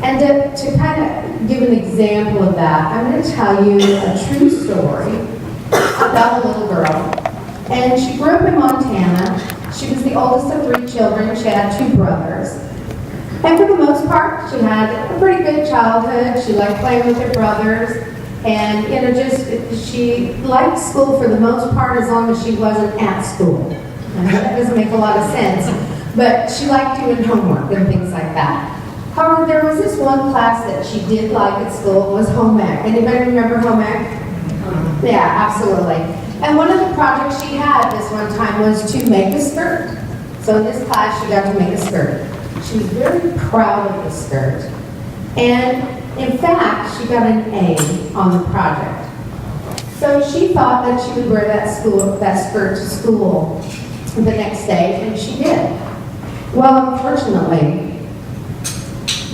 And to kind of give an example of that, I'm going to tell you a true story about a little girl. And she grew up in Montana. She was the oldest of 3 children. She had 2 brothers. And for the most part, she had a pretty good childhood. She liked playing with her brothers. And, she liked school for the most part as long as she wasn't at school. And that doesn't make a lot of sense. But she liked doing homework and things like that. However, there was this one class that she did like at school, was home ec. Anybody remember home ec? Yeah, absolutely. And one of the projects she had this one time was to make a skirt. So in this class, she got to make a skirt. She was very proud of the skirt. And in fact, she got an A on the project. So she thought that she would wear that skirt to school the next day, and she did. Well, unfortunately,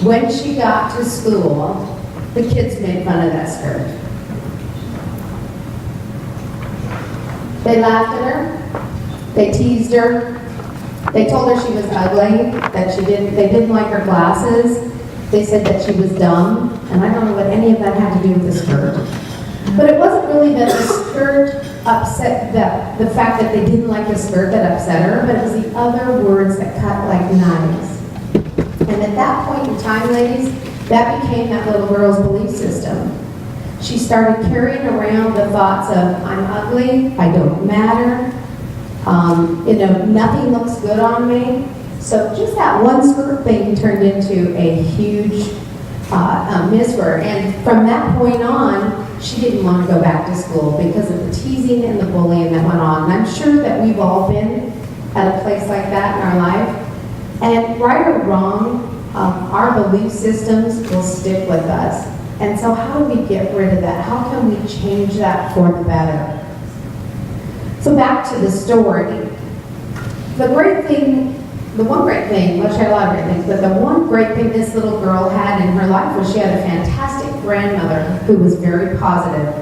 when she got to school, the kids made fun of that skirt. They laughed at her, they teased her, they told her she was ugly, that they didn't like her glasses, they said that she was dumb, and I don't know what any of that had to do with the skirt. But it wasn't really that the skirt upset, the fact that they didn't like the skirt that upset her, but it was the other words that cut like knives. And at that point in time, ladies, that became that little girl's belief system. She started carrying around the thoughts of, I'm ugly, I don't matter, nothing looks good on me. So just that one skirt thing turned into a huge miss for her. And from that point on, she didn't want to go back to school because of the teasing and the bullying that went on. And I'm sure that we've all been at a place like that in our life. And right or wrong, our belief systems will stick with us. And so how do we get rid of that? How can we change that for the better? So back to the story. The one great thing, well, she had a lot of great things, but the one great thing this little girl had in her life was she had a fantastic grandmother who was very positive.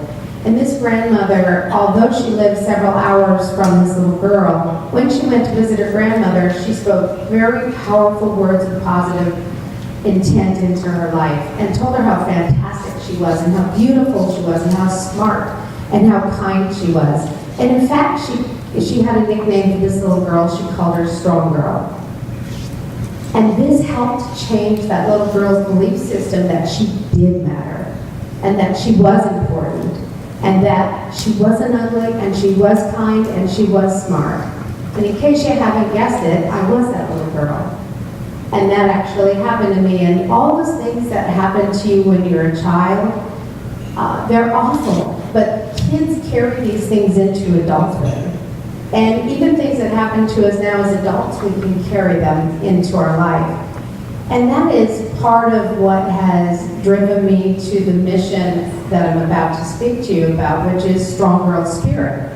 And this grandmother, although she lived several hours from this little girl, when she went to visit her grandmother, she spoke very powerful words of positive intent into her life and told her how fantastic she was and how beautiful she was and how smart and how kind she was. And in fact, she had a nickname for this little girl. She called her Strong Girl. And this helped change that little girl's belief system that she did matter and that she was important and that she wasn't ugly and she was kind and she was smart. And in case you haven't guessed it, I was that little girl. And that actually happened to me. And all those things that happen to you when you're a child, they're awful. But kids carry these things into adulthood. And even things that happen to us now as adults, we can carry them into our life. And that is part of what has driven me to the mission that I'm about to speak to you about, which is Strong Girl Spirit.